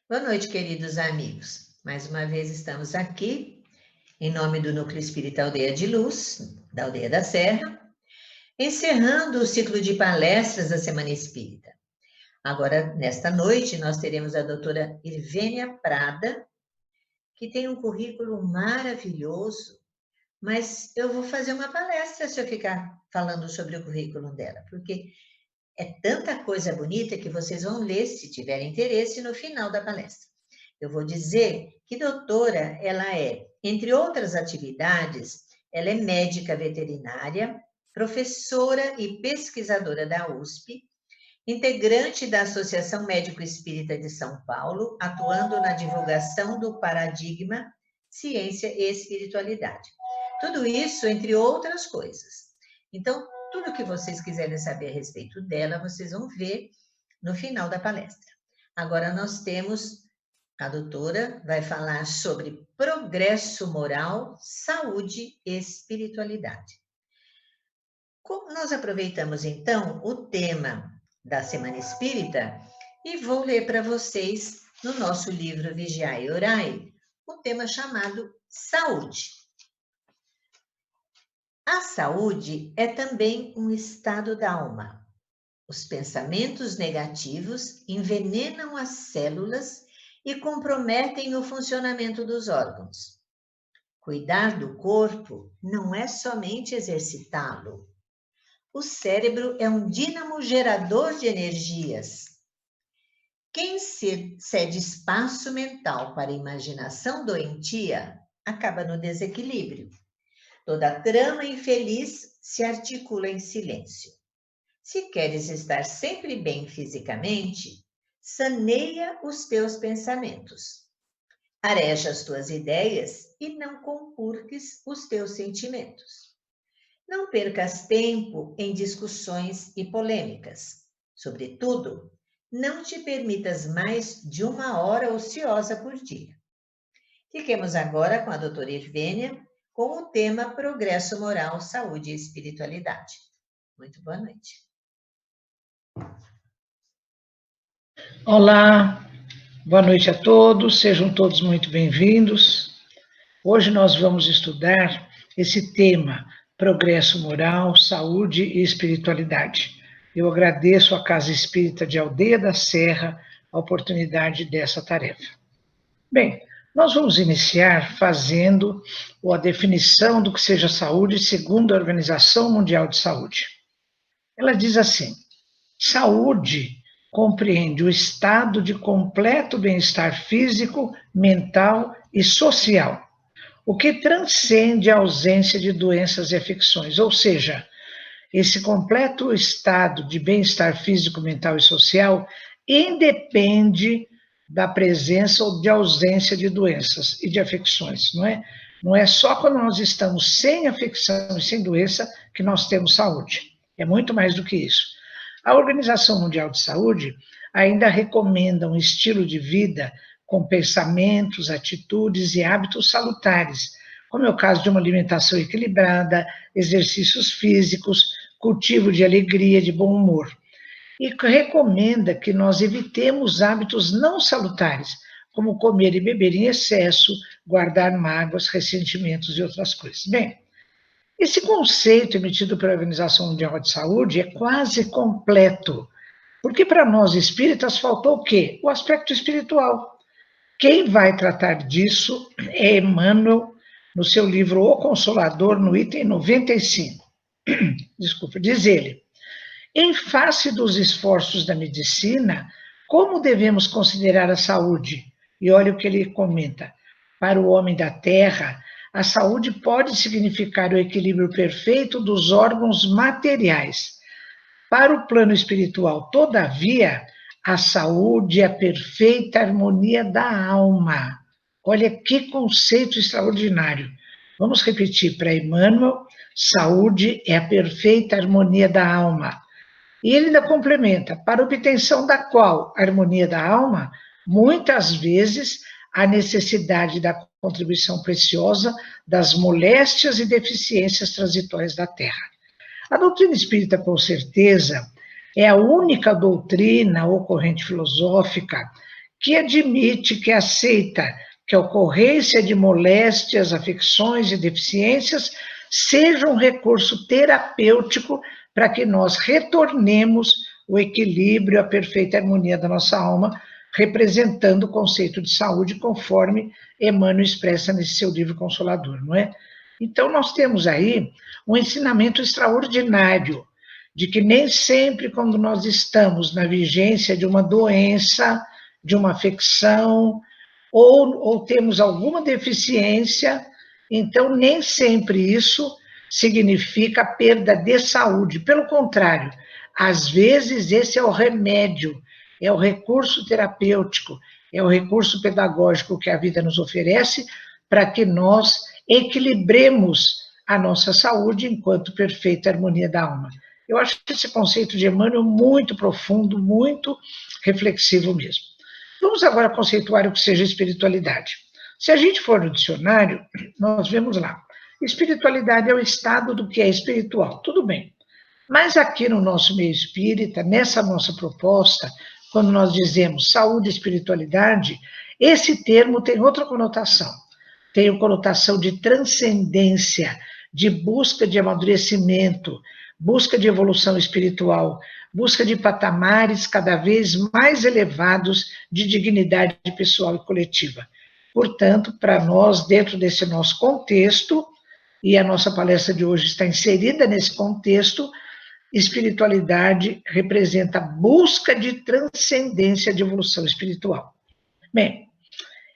Boa noite, queridos amigos. Mais uma vez estamos aqui, em nome do Núcleo Espírita Aldeia de Luz, da Aldeia da Serra, encerrando o ciclo de palestras da Semana Espírita. Agora, nesta noite, nós teremos a doutora Irvênia Prada, que tem um currículo maravilhoso, mas eu vou fazer uma palestra se eu ficar falando sobre o currículo dela, porque é tanta coisa bonita que vocês vão ler, se tiverem interesse, no final da palestra. Eu vou dizer que doutora, ela é, entre outras atividades, ela é médica veterinária, professora e pesquisadora da USP, integrante da Associação Médico Espírita de São Paulo, atuando na divulgação do paradigma Ciência e Espiritualidade. Tudo isso, entre outras coisas. Então, tudo que vocês quiserem saber a respeito dela, vocês vão ver no final da palestra. Agora nós temos, a doutora vai falar sobre progresso moral, saúde e espiritualidade. Nós aproveitamos então o tema da Semana Espírita e vou ler para vocês no nosso livro Vigiai e Orai, o tema chamado Saúde. A saúde é também um estado da alma. Os pensamentos negativos envenenam as células e comprometem o funcionamento dos órgãos. Cuidar do corpo não é somente exercitá-lo. O cérebro é um dínamo gerador de energias. Quem cede espaço mental para a imaginação doentia acaba no desequilíbrio. Toda trama infeliz se articula em silêncio. Se queres estar sempre bem fisicamente, saneia os teus pensamentos. Areja as tuas ideias e não conculques os teus sentimentos. Não percas tempo em discussões e polêmicas. Sobretudo, não te permitas mais de 1 hora ociosa por dia. Fiquemos agora com a doutora Irvênia, com o tema Progresso Moral, Saúde e Espiritualidade. Muito boa noite. Olá, boa noite a todos, sejam todos muito bem-vindos. Hoje nós vamos estudar esse tema, Progresso Moral, Saúde e Espiritualidade. Eu agradeço à Casa Espírita de Aldeia da Serra a oportunidade dessa tarefa. Bem, nós vamos iniciar fazendo a definição do que seja saúde segundo a Organização Mundial de Saúde. Ela diz assim: saúde compreende o estado de completo bem-estar físico, mental e social, o que transcende a ausência de doenças e afecções, ou seja, esse completo estado de bem-estar físico, mental e social independe da presença ou de ausência de doenças e de afecções, não é? Não é só quando nós estamos sem afecção e sem doença que nós temos saúde, é muito mais do que isso. A Organização Mundial de Saúde ainda recomenda um estilo de vida com pensamentos, atitudes e hábitos salutares, como é o caso de uma alimentação equilibrada, exercícios físicos, cultivo de alegria, de bom humor. E recomenda que nós evitemos hábitos não salutares, como comer e beber em excesso, guardar mágoas, ressentimentos e outras coisas. Bem, esse conceito emitido pela Organização Mundial de Saúde é quase completo, porque para nós espíritas faltou o quê? O aspecto espiritual. Quem vai tratar disso é Emmanuel, no seu livro O Consolador, no item 95. Desculpa, diz ele: em face dos esforços da medicina, como devemos considerar a saúde? E olha o que ele comenta: para o homem da terra, a saúde pode significar o equilíbrio perfeito dos órgãos materiais. Para o plano espiritual, todavia, a saúde é a perfeita harmonia da alma. Olha que conceito extraordinário. Vamos repetir para Emmanuel: saúde é a perfeita harmonia da alma. E ele ainda complementa: para a obtenção da qual harmonia da alma, muitas vezes a necessidade da contribuição preciosa das moléstias e deficiências transitórias da Terra. A doutrina espírita, com certeza, é a única doutrina ou corrente filosófica que admite, que aceita que a ocorrência de moléstias, afecções e deficiências seja um recurso terapêutico para que nós retornemos o equilíbrio, a perfeita harmonia da nossa alma, representando o conceito de saúde conforme Emmanuel expressa nesse seu livro Consolador, não é? Então, nós temos aí um ensinamento extraordinário de que nem sempre, quando nós estamos na vigência de uma doença, de uma afecção, ou temos alguma deficiência, então nem sempre isso significa perda de saúde. Pelo contrário, às vezes esse é o remédio, é o recurso terapêutico, é o recurso pedagógico que a vida nos oferece para que nós equilibremos a nossa saúde enquanto perfeita harmonia da alma. Eu acho que esse conceito de Emmanuel muito profundo, muito reflexivo mesmo. Vamos agora conceituar o que seja espiritualidade. Se a gente for no dicionário, nós vemos lá, espiritualidade é o estado do que é espiritual, tudo bem. Mas aqui no nosso meio espírita, nessa nossa proposta, quando nós dizemos saúde e espiritualidade, esse termo tem outra conotação. Tem a conotação de transcendência, de busca de amadurecimento, busca de evolução espiritual, busca de patamares cada vez mais elevados de dignidade pessoal e coletiva. Portanto, para nós, dentro desse nosso contexto, e a nossa palestra de hoje está inserida nesse contexto, espiritualidade representa a busca de transcendência de evolução espiritual. Bem,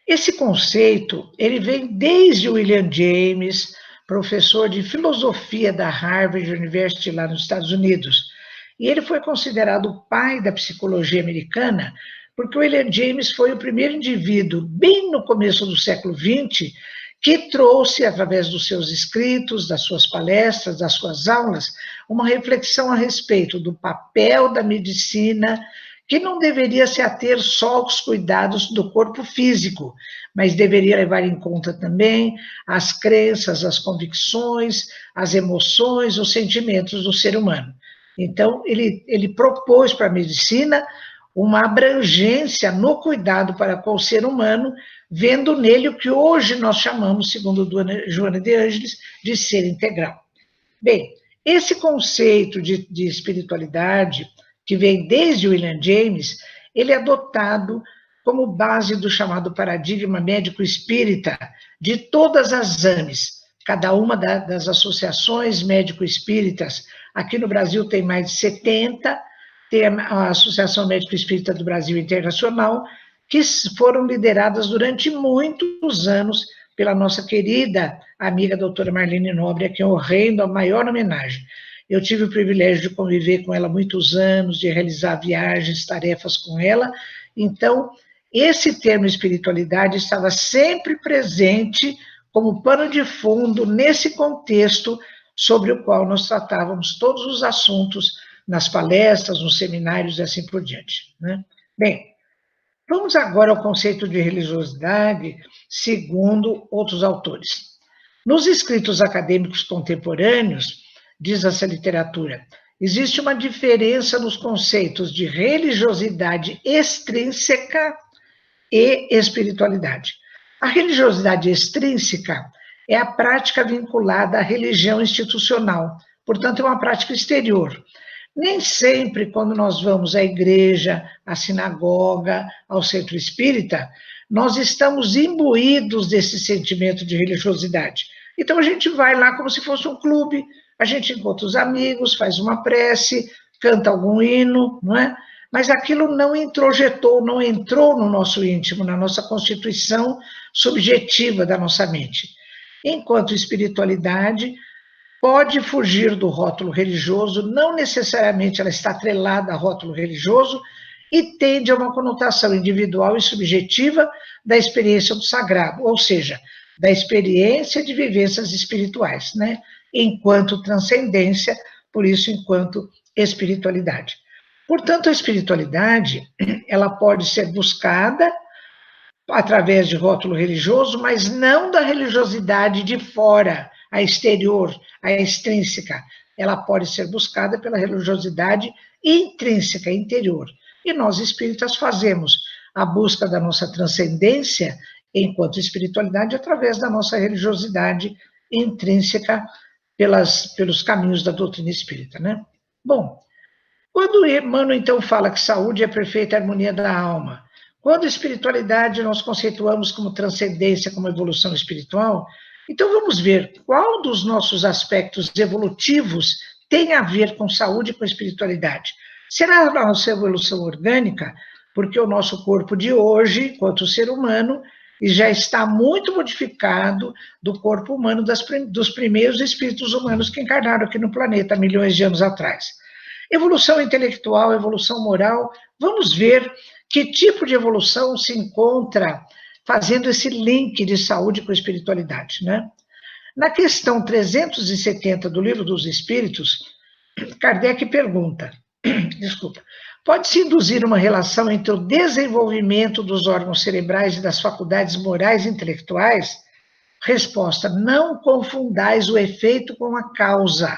esse conceito, ele vem desde William James, professor de filosofia da Harvard University, lá nos Estados Unidos. E ele foi considerado o pai da psicologia americana, porque William James foi o primeiro indivíduo, bem no começo do século XX, que trouxe, através dos seus escritos, das suas palestras, das suas aulas, uma reflexão a respeito do papel da medicina, que não deveria se ater só aos cuidados do corpo físico, mas deveria levar em conta também as crenças, as convicções, as emoções, os sentimentos do ser humano. Então, ele propôs para a medicina uma abrangência no cuidado para com o ser humano, vendo nele o que hoje nós chamamos, segundo Joana de Ângeles, de ser integral. Bem, esse conceito de espiritualidade, que vem desde William James, ele é adotado como base do chamado paradigma médico-espírita de todas as AMEs, cada uma das associações médico-espíritas. Aqui no Brasil tem mais de 70, tem a Associação Médico-Espírita do Brasil Internacional, que foram lideradas durante muitos anos pela nossa querida amiga doutora Marlene Nobre, a quem eu rendo a maior homenagem. Eu tive o privilégio de conviver com ela muitos anos, de realizar viagens, tarefas com ela. Então, esse termo espiritualidade estava sempre presente como pano de fundo nesse contexto sobre o qual nós tratávamos todos os assuntos nas palestras, nos seminários e assim por diante, né? Bem, vamos agora ao conceito de religiosidade, segundo outros autores. Nos escritos acadêmicos contemporâneos, diz essa literatura, existe uma diferença nos conceitos de religiosidade extrínseca e espiritualidade. A religiosidade extrínseca é a prática vinculada à religião institucional, portanto, é uma prática exterior. Nem sempre, quando nós vamos à igreja, à sinagoga, ao centro espírita, nós estamos imbuídos desse sentimento de religiosidade. Então, a gente vai lá como se fosse um clube, a gente encontra os amigos, faz uma prece, canta algum hino, não é? Mas aquilo não introjetou, não entrou no nosso íntimo, na nossa constituição subjetiva da nossa mente. Enquanto espiritualidade pode fugir do rótulo religioso, não necessariamente ela está atrelada a rótulo religioso, e tende a uma conotação individual e subjetiva da experiência do sagrado, ou seja, da experiência de vivências espirituais, né? Enquanto transcendência, por isso, enquanto espiritualidade. Portanto, a espiritualidade, ela pode ser buscada através de rótulo religioso, mas não da religiosidade de fora, a exterior, a extrínseca. Ela pode ser buscada pela religiosidade intrínseca, interior. E nós espíritas fazemos a busca da nossa transcendência enquanto espiritualidade através da nossa religiosidade intrínseca pelos caminhos da doutrina espírita, né? Bom, quando Emmanuel, então, fala que saúde é a perfeita harmonia da alma, quando espiritualidade nós conceituamos como transcendência, como evolução espiritual, então vamos ver qual dos nossos aspectos evolutivos tem a ver com saúde e com espiritualidade. Será a nossa evolução orgânica? Porque o nosso corpo de hoje, enquanto ser humano, já está muito modificado do corpo humano dos primeiros espíritos humanos que encarnaram aqui no planeta milhões de anos atrás. Evolução intelectual, evolução moral, vamos ver que tipo de evolução se encontra fazendo esse link de saúde com espiritualidade, né? Na questão 370 do Livro dos Espíritos, Kardec pergunta, pode-se induzir uma relação entre o desenvolvimento dos órgãos cerebrais e das faculdades morais e intelectuais? Resposta, não confundais o efeito com a causa.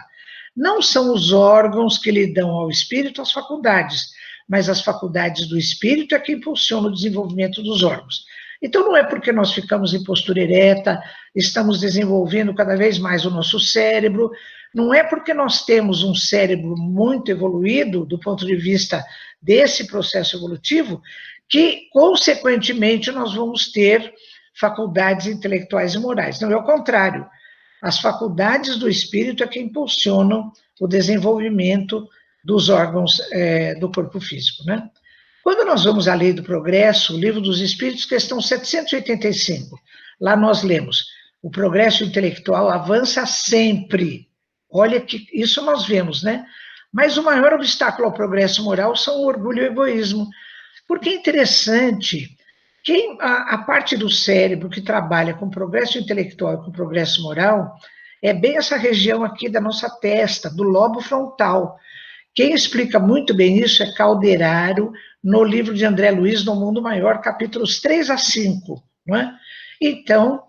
Não são os órgãos que lhe dão ao espírito as faculdades, mas as faculdades do espírito é que impulsionam o desenvolvimento dos órgãos. Então, não é porque nós ficamos em postura ereta, estamos desenvolvendo cada vez mais o nosso cérebro, não é porque nós temos um cérebro muito evoluído, do ponto de vista desse processo evolutivo, que, consequentemente, nós vamos ter faculdades intelectuais e morais. Não, é o contrário. As faculdades do espírito é que impulsionam o desenvolvimento dos órgãos do corpo físico, né? Quando nós vamos à Lei do Progresso, o Livro dos Espíritos, questão 785, lá nós lemos, o progresso intelectual avança sempre. Olha que isso nós vemos, né? Mas o maior obstáculo ao progresso moral são o orgulho e o egoísmo. Porque é interessante, a parte do cérebro que trabalha com progresso intelectual e com progresso moral, é bem essa região aqui da nossa testa, do lobo frontal. Quem explica muito bem isso é Calderaro, no livro de André Luiz, No Mundo Maior, capítulos 3 a 5, não é? Então,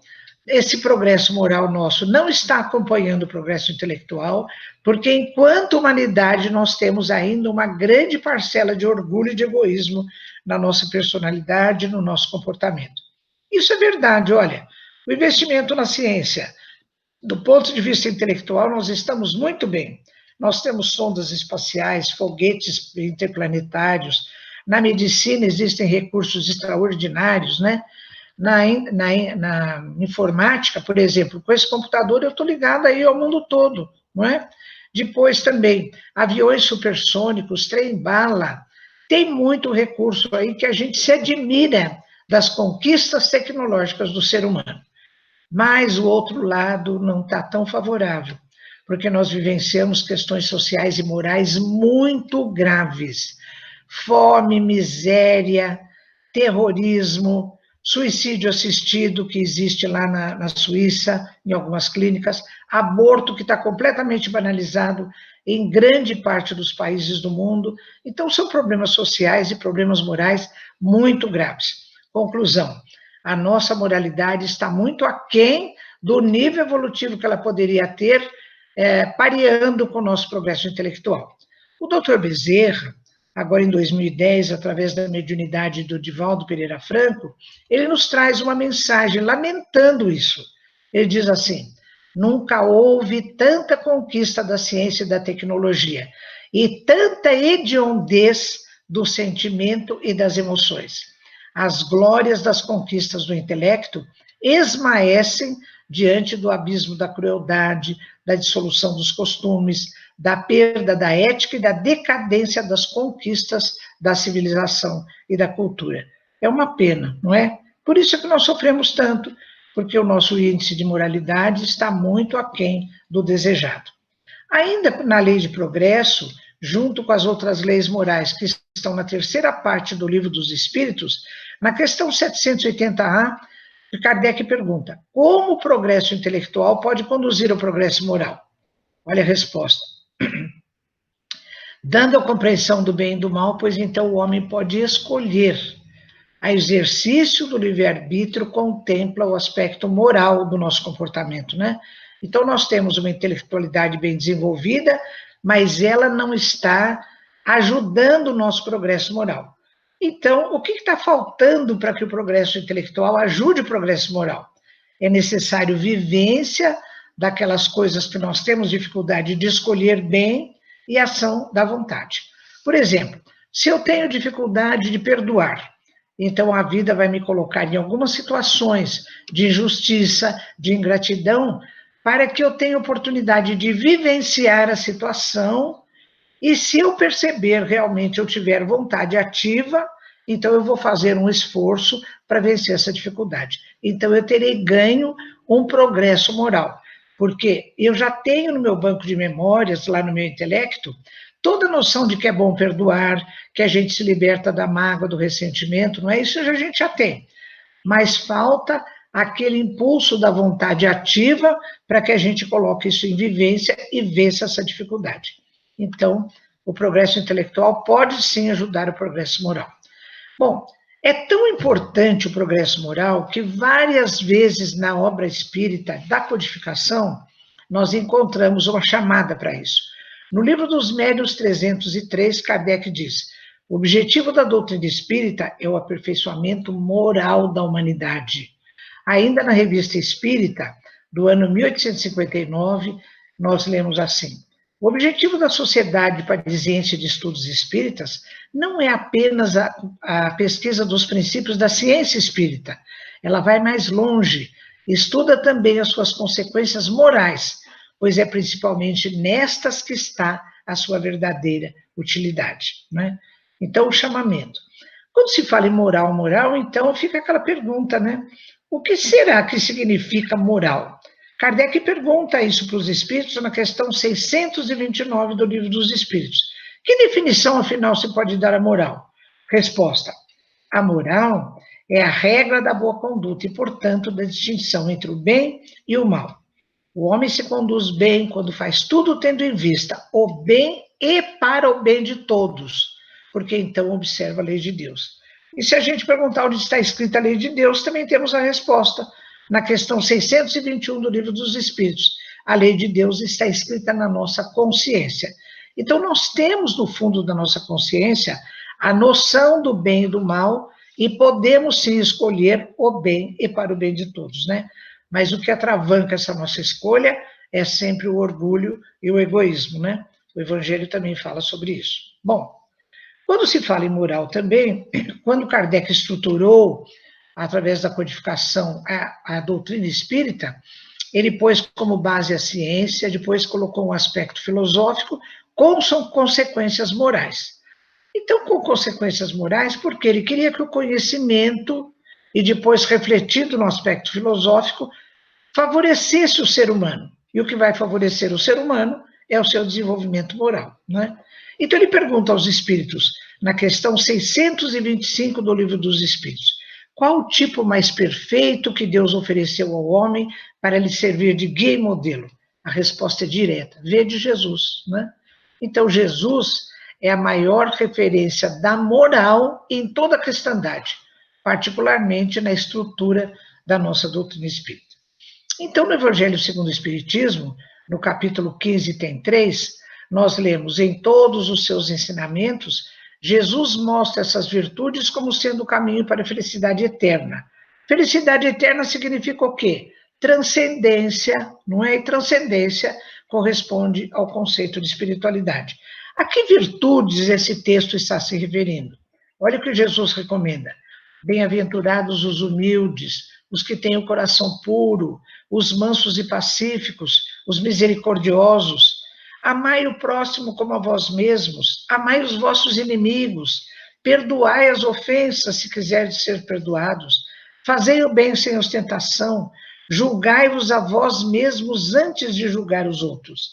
esse progresso moral nosso não está acompanhando o progresso intelectual, porque enquanto humanidade nós temos ainda uma grande parcela de orgulho e de egoísmo na nossa personalidade, no nosso comportamento. Isso é verdade, olha, o investimento na ciência, do ponto de vista intelectual, nós estamos muito bem. Nós temos sondas espaciais, foguetes interplanetários, na medicina existem recursos extraordinários, né? Na informática, por exemplo, com esse computador eu estou ligado aí ao mundo todo, não é? Depois também, aviões supersônicos, trem-bala, tem muito recurso aí que a gente se admira das conquistas tecnológicas do ser humano. Mas o outro lado não está tão favorável, porque nós vivenciamos questões sociais e morais muito graves. Fome, miséria, terrorismo, suicídio assistido, que existe lá na Suíça, em algumas clínicas, aborto que está completamente banalizado em grande parte dos países do mundo. Então, são problemas sociais e problemas morais muito graves. Conclusão, a nossa moralidade está muito aquém do nível evolutivo que ela poderia ter, pareando com o nosso progresso intelectual. O doutor Bezerra, agora em 2010, através da mediunidade do Divaldo Pereira Franco, ele nos traz uma mensagem lamentando isso. Ele diz assim, nunca houve tanta conquista da ciência e da tecnologia, e tanta hediondez do sentimento e das emoções. As glórias das conquistas do intelecto esmaecem diante do abismo da crueldade, da dissolução dos costumes, da perda da ética e da decadência das conquistas da civilização e da cultura. É uma pena, não é? Por isso é que nós sofremos tanto, porque o nosso índice de moralidade está muito aquém do desejado. Ainda na lei de progresso, junto com as outras leis morais que estão na terceira parte do Livro dos Espíritos, na questão 780A, Kardec pergunta, como o progresso intelectual pode conduzir ao progresso moral? Olha a resposta. Dando a compreensão do bem e do mal, pois então o homem pode escolher. A exercício do livre-arbítrio contempla o aspecto moral do nosso comportamento, né? Então nós temos uma intelectualidade bem desenvolvida, mas ela não está ajudando o nosso progresso moral. Então, o que está faltando para que o progresso intelectual ajude o progresso moral? É necessário vivência daquelas coisas que nós temos dificuldade de escolher bem e ação da vontade. Por exemplo, se eu tenho dificuldade de perdoar, então a vida vai me colocar em algumas situações de injustiça, de ingratidão, para que eu tenha oportunidade de vivenciar a situação. E se eu perceber realmente, eu tiver vontade ativa, então eu vou fazer um esforço para vencer essa dificuldade. Então eu terei ganho um progresso moral, porque eu já tenho no meu banco de memórias, lá no meu intelecto, toda a noção de que é bom perdoar, que a gente se liberta da mágoa, do ressentimento, não é isso? A gente já tem. Mas falta aquele impulso da vontade ativa para que a gente coloque isso em vivência e vença essa dificuldade. Então, o progresso intelectual pode sim ajudar o progresso moral. Bom, é tão importante o progresso moral que várias vezes na obra espírita da codificação nós encontramos uma chamada para isso. No livro dos Médiuns 303, Kardec diz: o objetivo da doutrina espírita é o aperfeiçoamento moral da humanidade. Ainda na Revista Espírita, do ano 1859, nós lemos assim: o objetivo da Sociedade Parisiense de Estudos Espíritas não é apenas a pesquisa dos princípios da ciência espírita, ela vai mais longe, estuda também as suas consequências morais, pois é principalmente nestas que está a sua verdadeira utilidade, né? Então, o chamamento. Quando se fala em moral, então fica aquela pergunta, né? O que será que significa moral? Kardec pergunta isso para os espíritos na questão 629 do Livro dos Espíritos. Que definição, afinal, se pode dar à moral? Resposta: a moral é a regra da boa conduta e, portanto, da distinção entre o bem e o mal. O homem se conduz bem quando faz tudo tendo em vista o bem e para o bem de todos, porque então observa a lei de Deus. E se a gente perguntar onde está escrita a lei de Deus, também temos a resposta. Na questão 621 do Livro dos Espíritos, a lei de Deus está escrita na nossa consciência. Então, nós temos no fundo da nossa consciência a noção do bem e do mal e podemos sim escolher o bem e para o bem de todos, né? Mas o que atravanca essa nossa escolha é sempre o orgulho e o egoísmo, né? O Evangelho também fala sobre isso. Bom, quando se fala em moral também, quando Kardec estruturou através da codificação, a doutrina espírita, ele pôs como base a ciência, depois colocou um aspecto filosófico com consequências morais. Então, com consequências morais, porque ele queria que o conhecimento, e depois refletido no aspecto filosófico, favorecesse o ser humano. E o que vai favorecer o ser humano é o seu desenvolvimento moral, né? Então, ele pergunta aos espíritos, na questão 625 do Livro dos Espíritos: qual o tipo mais perfeito que Deus ofereceu ao homem para lhe servir de guia e modelo? A resposta é direta: vede Jesus, né? Então, Jesus é a maior referência da moral em toda a cristandade, particularmente na estrutura da nossa doutrina espírita. Então, no Evangelho segundo o Espiritismo, no capítulo 15, item 3, nós lemos: em todos os seus ensinamentos, Jesus mostra essas virtudes como sendo o caminho para a felicidade eterna. Felicidade eterna significa o quê? Transcendência, não é? E transcendência corresponde ao conceito de espiritualidade. A que virtudes esse texto está se referindo? Olha o que Jesus recomenda: bem-aventurados os humildes, os que têm o coração puro, os mansos e pacíficos, os misericordiosos. Amai o próximo como a vós mesmos, amai os vossos inimigos, perdoai as ofensas se quiserdes ser perdoados, fazei o bem sem ostentação, julgai-vos a vós mesmos antes de julgar os outros.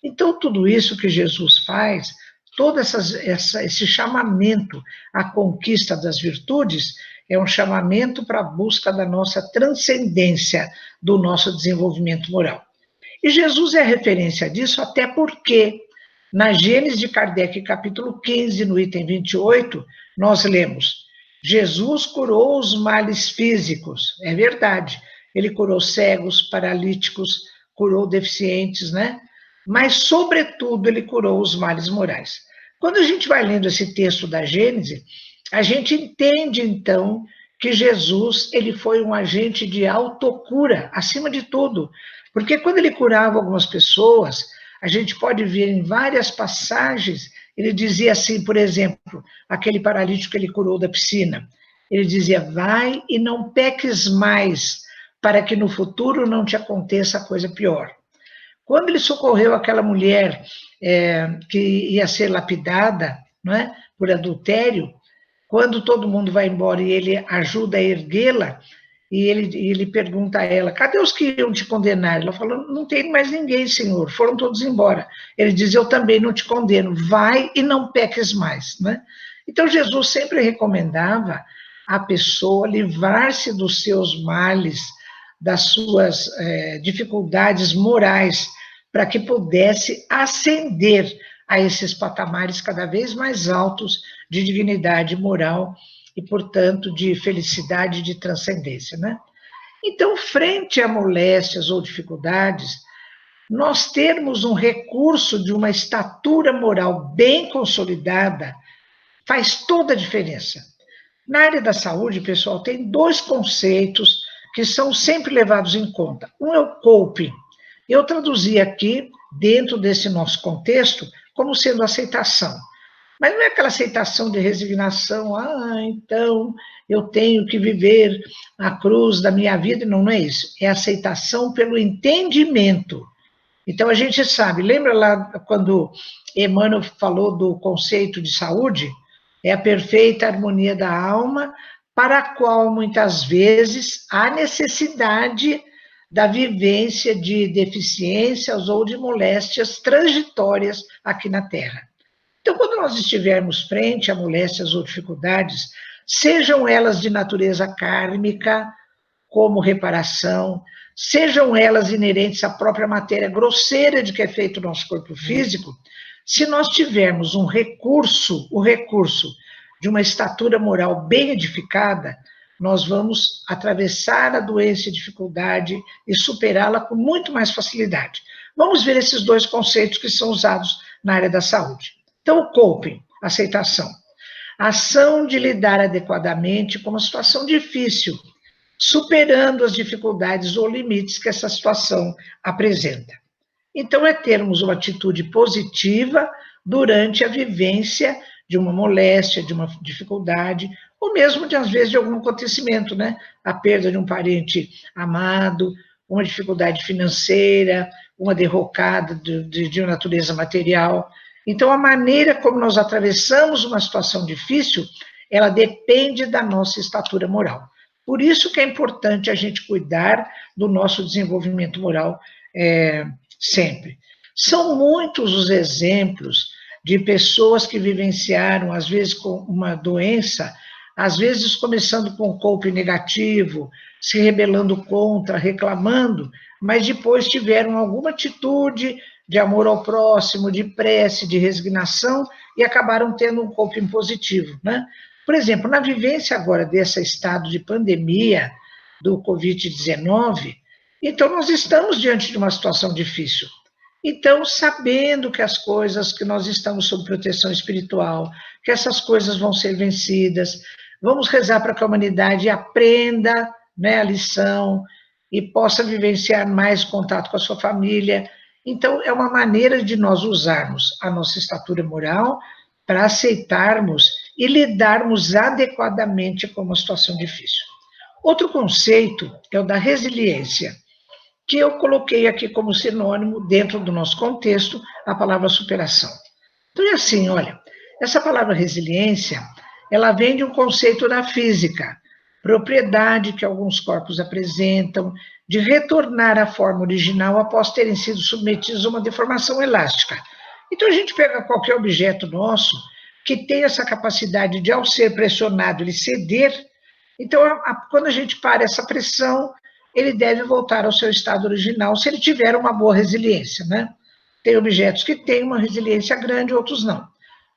Então, tudo isso que Jesus faz, todo esse chamamento à conquista das virtudes, é um chamamento para a busca da nossa transcendência, do nosso desenvolvimento moral. E Jesus é a referência disso, até porque, na Gênesis de Kardec, capítulo 15, no item 28, nós lemos: Jesus curou os males físicos. É verdade, ele curou cegos, paralíticos, curou deficientes, né? Mas, sobretudo, ele curou os males morais. Quando a gente vai lendo esse texto da Gênesis, A gente entende, então, que Jesus ele foi um agente de autocura, acima de tudo. Porque quando ele curava algumas pessoas, a gente pode ver em várias passagens, ele dizia assim, por exemplo, aquele paralítico que ele curou da piscina, ele dizia, vai e não peques mais, para que no futuro não te aconteça coisa pior. Quando ele socorreu aquela mulher que ia ser lapidada, não é, por adultério, quando todo mundo vai embora e ele ajuda a erguê-la, e ele pergunta a ela, cadê os que iam te condenar? Ela falou, não tem mais ninguém, Senhor, foram todos embora. Ele diz, eu também não te condeno, vai e não peques mais. Né? Então, Jesus sempre recomendava a pessoa livrar-se dos seus males, das suas dificuldades morais, para que pudesse ascender a esses patamares cada vez mais altos de dignidade moral e, portanto, de felicidade e de transcendência, né? Então, frente a moléstias ou dificuldades, nós termos um recurso de uma estatura moral bem consolidada faz toda a diferença. Na área da saúde, pessoal, tem dois conceitos que são sempre levados em conta. Um é o coping. Eu traduzi aqui, dentro desse nosso contexto, como sendo aceitação. Mas não é aquela aceitação de resignação, então eu tenho que viver a cruz da minha vida. Não, não é isso. É aceitação pelo entendimento. Então a gente sabe, lembra lá quando Emmanuel falou do conceito de saúde? É a perfeita harmonia da alma, para a qual muitas vezes há necessidade da vivência de deficiências ou de moléstias transitórias aqui na Terra. Então, quando nós estivermos frente a moléstias ou dificuldades, sejam elas de natureza kármica, como reparação, sejam elas inerentes à própria matéria grosseira de que é feito o nosso corpo físico, se nós tivermos o recurso de uma estatura moral bem edificada, nós vamos atravessar a doença e a dificuldade e superá-la com muito mais facilidade. Vamos ver esses dois conceitos que são usados na área da saúde. Então, o coping, aceitação. A ação de lidar adequadamente com uma situação difícil, superando as dificuldades ou limites que essa situação apresenta. Então, é termos uma atitude positiva durante a vivência de uma moléstia, de uma dificuldade, ou mesmo, às vezes, de algum acontecimento, né? A perda de um parente amado, uma dificuldade financeira, uma derrocada de natureza material. Então, a maneira como nós atravessamos uma situação difícil, ela depende da nossa estatura moral. Por isso que é importante a gente cuidar do nosso desenvolvimento moral sempre. São muitos os exemplos de pessoas que vivenciaram, às vezes, com uma doença, às vezes começando com um coping negativo, se rebelando contra, reclamando, mas depois tiveram alguma atitude de amor ao próximo, de prece, de resignação, e acabaram tendo um coping positivo, né? Por exemplo, na vivência agora desse estado de pandemia do Covid-19, então nós estamos diante de uma situação difícil. Então, sabendo que as coisas, que nós estamos sob proteção espiritual, que essas coisas vão ser vencidas, vamos rezar para que a humanidade aprenda, né, a lição e possa vivenciar mais contato com a sua família. Então, é uma maneira de nós usarmos a nossa estatura moral para aceitarmos e lidarmos adequadamente com uma situação difícil. Outro conceito é o da resiliência, que eu coloquei aqui como sinônimo, dentro do nosso contexto, a palavra superação. Então, é assim, olha, essa palavra resiliência, ela vem de um conceito da física, propriedade que alguns corpos apresentam, de retornar à forma original após terem sido submetidos a uma deformação elástica. Então, a gente pega qualquer objeto nosso que tem essa capacidade de, ao ser pressionado, ele ceder. Então, quando a gente para essa pressão, ele deve voltar ao seu estado original, se ele tiver uma boa resiliência, né? Tem objetos que têm uma resiliência grande, outros não.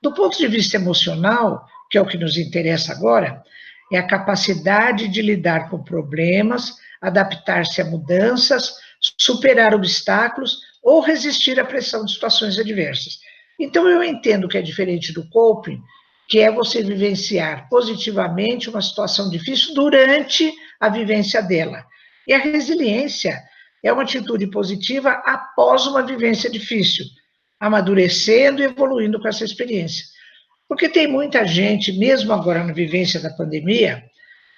Do ponto de vista emocional, que é o que nos interessa agora, é a capacidade de lidar com problemas, adaptar-se a mudanças, superar obstáculos ou resistir à pressão de situações adversas. Então, eu entendo que é diferente do coping, que é você vivenciar positivamente uma situação difícil durante a vivência dela. E a resiliência é uma atitude positiva após uma vivência difícil, amadurecendo e evoluindo com essa experiência. Porque tem muita gente, mesmo agora na vivência da pandemia,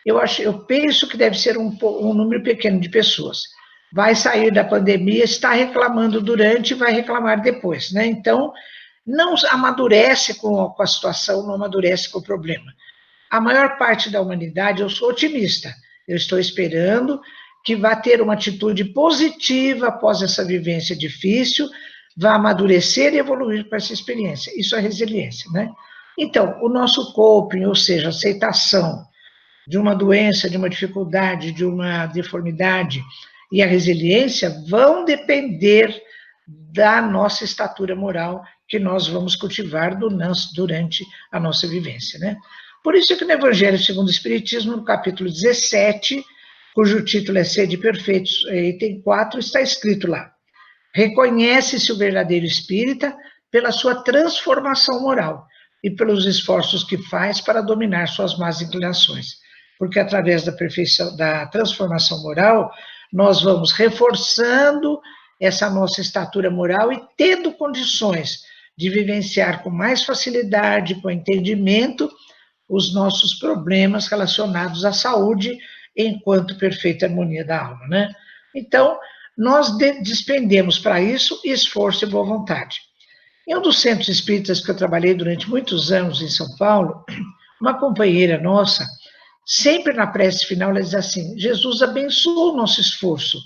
eu penso que deve ser um número pequeno de pessoas. Vai sair da pandemia, está reclamando durante e vai reclamar depois, né? Então, não amadurece com a situação, não amadurece com o problema. A maior parte da humanidade, eu sou otimista, eu estou esperando que vá ter uma atitude positiva após essa vivência difícil, vá amadurecer e evoluir com essa experiência. Isso é resiliência, né? Então, o nosso coping, ou seja, aceitação de uma doença, de uma dificuldade, de uma deformidade, e a resiliência vão depender da nossa estatura moral que nós vamos cultivar durante a nossa vivência, né? Por isso é que no Evangelho segundo o Espiritismo, no capítulo 17, cujo título é Sede Perfeitos, item 4, está escrito lá: reconhece-se o verdadeiro espírita pela sua transformação moral e pelos esforços que faz para dominar suas más inclinações. Porque através da perfeição, da transformação moral, nós vamos reforçando essa nossa estatura moral e tendo condições de vivenciar com mais facilidade, com entendimento, os nossos problemas relacionados à saúde enquanto perfeita harmonia da alma, né? Então, nós despendemos para isso esforço e boa vontade. Em um dos centros espíritas que eu trabalhei durante muitos anos em São Paulo, uma companheira nossa, sempre na prece final, ela diz assim: Jesus abençoa o nosso esforço.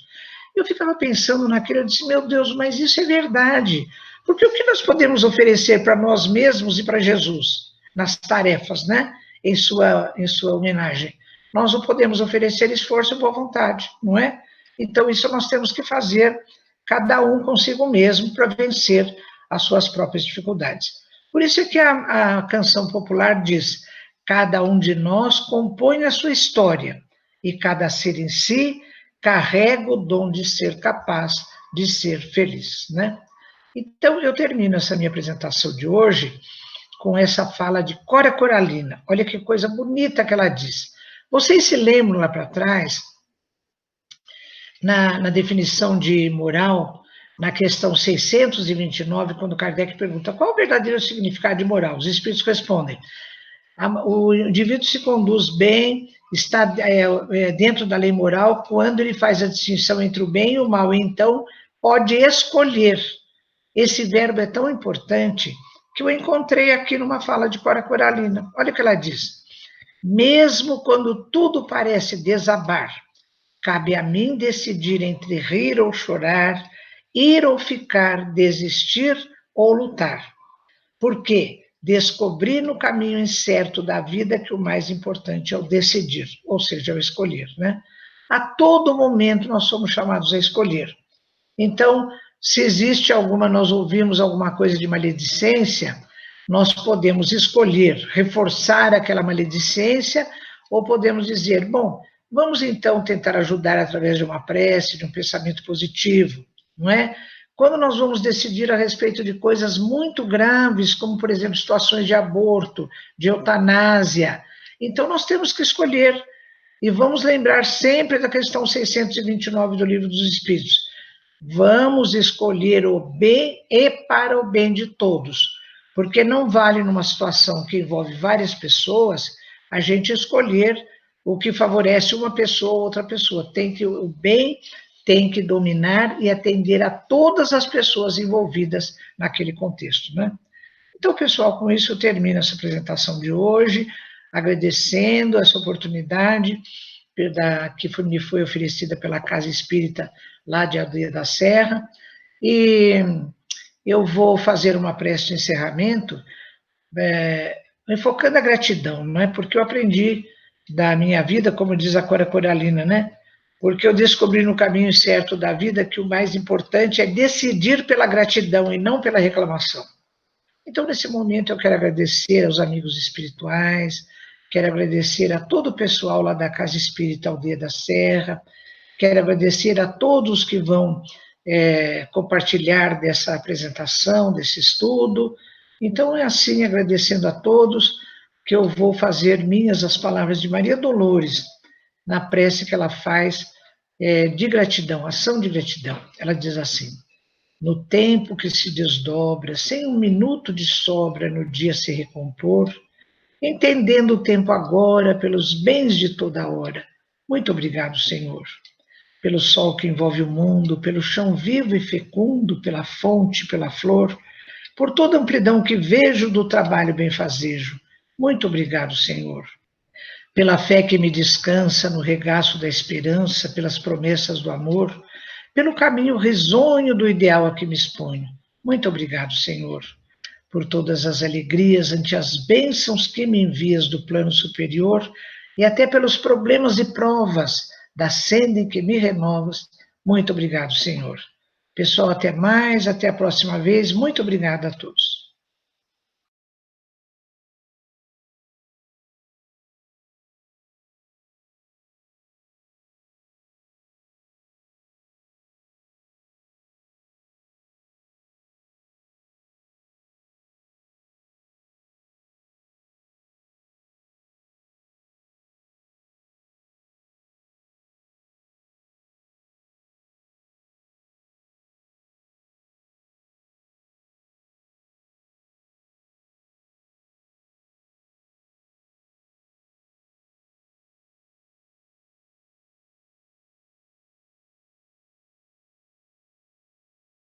Eu ficava pensando naquilo, eu disse: meu Deus, mas isso é verdade. Porque o que nós podemos oferecer para nós mesmos e para Jesus, nas tarefas, né? Em sua homenagem? Nós não podemos oferecer esforço e boa vontade, não é? Então, isso nós temos que fazer, cada um consigo mesmo, para vencer as suas próprias dificuldades. Por isso é que a canção popular diz: cada um de nós compõe a sua história, e cada ser em si carrega o dom de ser capaz de ser feliz, né? Então, eu termino essa minha apresentação de hoje com essa fala de Cora Coralina. Olha que coisa bonita que ela diz. Vocês se lembram lá para trás, na definição de moral, na questão 629, quando Kardec pergunta qual o verdadeiro significado de moral? Os espíritos respondem: o indivíduo se conduz bem, está dentro da lei moral, quando ele faz a distinção entre o bem e o mal, então pode escolher. Esse verbo é tão importante que eu encontrei aqui numa fala de Cora Coralina. Olha o que ela diz: mesmo quando tudo parece desabar, cabe a mim decidir entre rir ou chorar, ir ou ficar, desistir ou lutar. Porque descobri no caminho incerto da vida que o mais importante é o decidir, ou seja, é o escolher, né? A todo momento nós somos chamados a escolher. Então, se existe nós ouvimos alguma coisa de maledicência, nós podemos escolher reforçar aquela maledicência, ou podemos dizer: bom, vamos então tentar ajudar através de uma prece, de um pensamento positivo, não é? Quando nós vamos decidir a respeito de coisas muito graves, como, por exemplo, situações de aborto, de eutanásia, então nós temos que escolher. E vamos lembrar sempre da questão 629 do Livro dos Espíritos. Vamos escolher o bem e para o bem de todos, porque não vale numa situação que envolve várias pessoas a gente escolher o que favorece uma pessoa ou outra pessoa. O bem tem que dominar e atender a todas as pessoas envolvidas naquele contexto, né? Então, pessoal, com isso eu termino essa apresentação de hoje, agradecendo essa oportunidade que me foi oferecida pela Casa Espírita lá de Aldeia da Serra, e eu vou fazer uma prece de encerramento, enfocando a gratidão, não é? Porque eu aprendi da minha vida, como diz a Cora Coralina, né? Porque eu descobri no caminho certo da vida que o mais importante é decidir pela gratidão e não pela reclamação. Então, nesse momento, eu quero agradecer aos amigos espirituais, quero agradecer a todo o pessoal lá da Casa Espírita Aldeia da Serra, quero agradecer a todos que vão compartilhar dessa apresentação, desse estudo. Então, é assim, agradecendo a todos, que eu vou fazer minhas as palavras de Maria Dolores, na prece que ela faz de gratidão, ação de gratidão. Ela diz assim: no tempo que se desdobra, sem um minuto de sobra no dia se recompor, entendendo o tempo agora pelos bens de toda hora. Muito obrigado, Senhor, pelo sol que envolve o mundo, pelo chão vivo e fecundo, pela fonte, pela flor, por toda a amplidão que vejo do trabalho benfazejo. Muito obrigado, Senhor, pela fé que me descansa no regaço da esperança, pelas promessas do amor, pelo caminho risonho do ideal a que me exponho. Muito obrigado, Senhor, por todas as alegrias ante as bênçãos que me envias do plano superior e até pelos problemas e provas da senda em que me renovas. Muito obrigado, Senhor. Pessoal, até mais, até a próxima vez. Muito obrigada a todos.